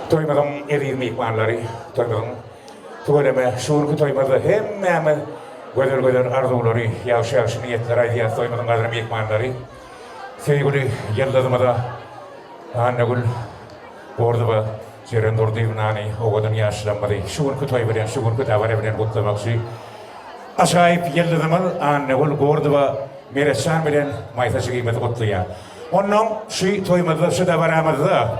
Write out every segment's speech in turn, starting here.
Toymadan eriğin mihmanları, toymadan tuvaleme, şuurku toymadı hemmemi göder arzuları, yavşı niyetler aydiyat toymadan kadar mihmanları. Sevgili yıldızıma da annegül orada Jeren durduyum nani, o kadar yaşlanmadı. Şuurku toymadan, şuurku davarevden kutlamakçı. Aşağıyıp yıldızımı annegül orada mereçan bilen maytaşı kıymeti kutluya. Onun şu toymadı, şu davaramadı da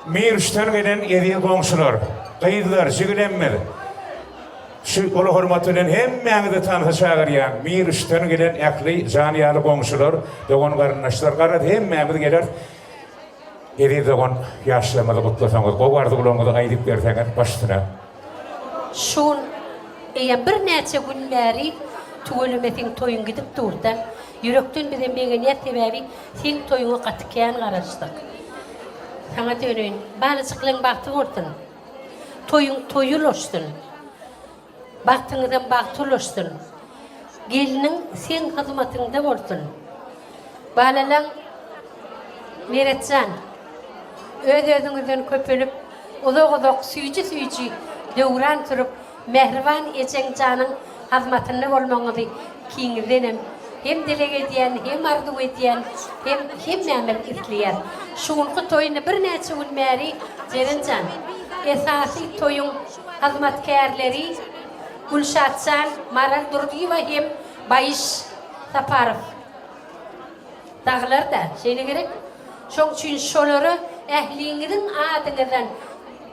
mir üstten gelen ediğin komşular, kayıtlar, şükrlenmedi. Şu olu hürmetülen hemmeni de tanışacağı yani. Mir üstten gelen ekli, caniyalı komşular, doğun karınlaşlar, karad hemmeni de gelir. Ediğin doğun yaşlamadı kutlasanız, o vardı kulağını da aydıp verseler başına. Şun, bir neçe gün beri tuğulumetin toyun gidip durdu. Yürekten bir de megeniyet tebebi, sen toyunu katıkayan karıştık. Sana dönün, balıcıklığın baktın ortun. Toyuloştun. Baktığından baktıloştun. Gelinin sen hizmetinde ortun. Balalan Meretcan. Özünüzden köpülüp, uzak suyucu dövran turup, mehriban eçen canın hizmetinde olmanızı kiyinizdenim. Hem dilek ediyen, hem arzu ediyen, hem memel izleyen. Şunku toyunu bir neçe gün beri Cerencan. Esası toyun hizmetkarları Gülşatcan, Maral Durdiva hem Bayış Saparov. Dağlar da şeyine gerek. Şoň üçin şolary ähliňiziň adynydan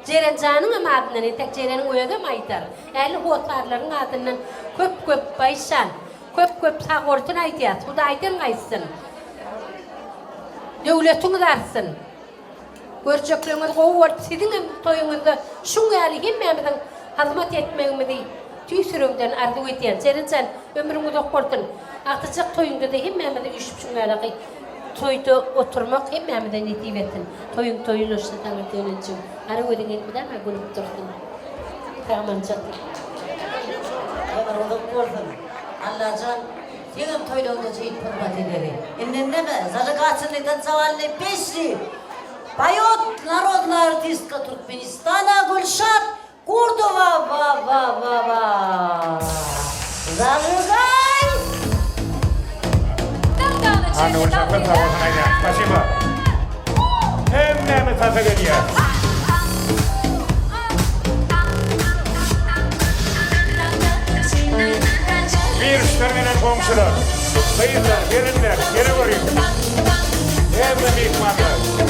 Cerencan'ın adından etek Ceren'in öýdem aýtar. Äli hotarlaryň adından köp baýşan, köp sagortun aýdýar. Huda aýdan gaýsyn. Döwletiňiz artsyn. Görjekleriniz gowart siziň toýuňyzda şuň äli hemmemizin hizmet etmegimizi tüýsüründen arzu edýän Cerencan ömrüňizi okurtun. Agtyjak toýuňda da hemmemizi üşüp şuň äli toyda oturmak hemmemizden netip ettin. Toyun olsa tanır dönünce. Ara ödünün bir de mi gülüp durdun? Tamam canım. Kadar olup gördüm. Allah'can, senin toyda olacağı hürmet ederim. Ennende mi? Zalıqaçılıktan zavallı beşli. Bayot narodna artistka Turkmenistana Gülşat Kurdova va. Zalıqay! Anne uçakta tavasına gel. Спасибо. Hemmemi tadı geliyor. Bir üstlerinen komşular, kayıtlar, gelinler, geri varayım. Hemmemi ikmanlar.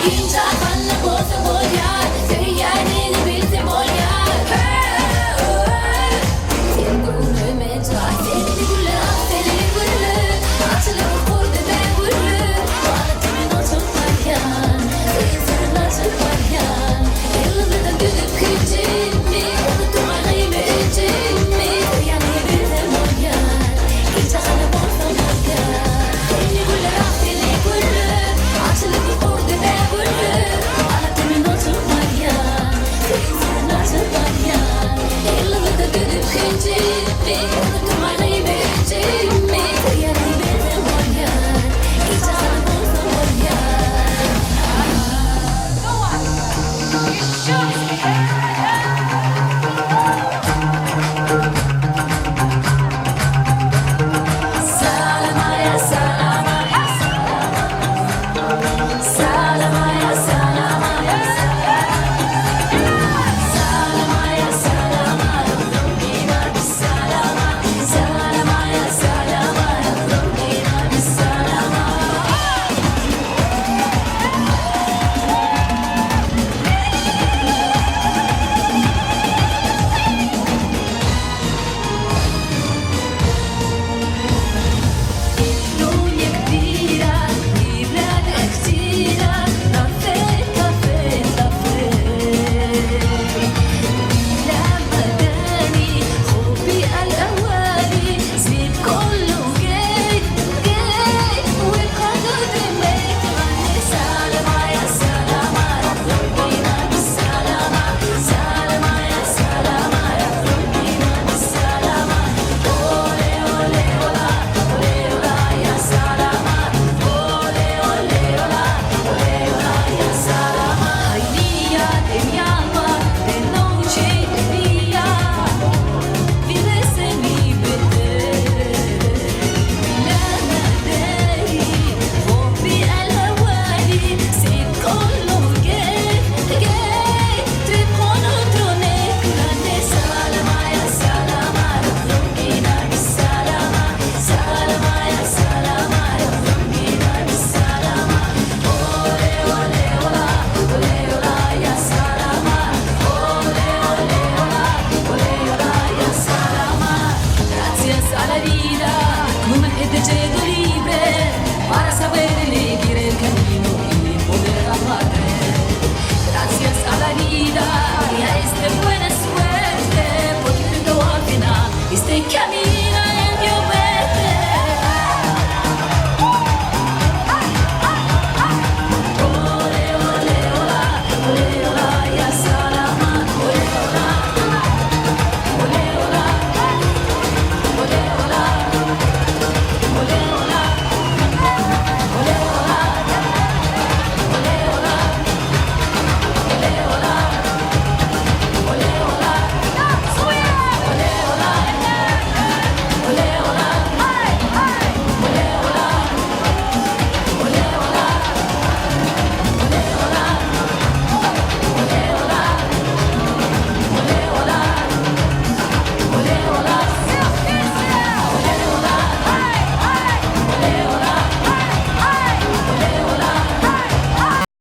İnce kanlı bozu boyar, seni yani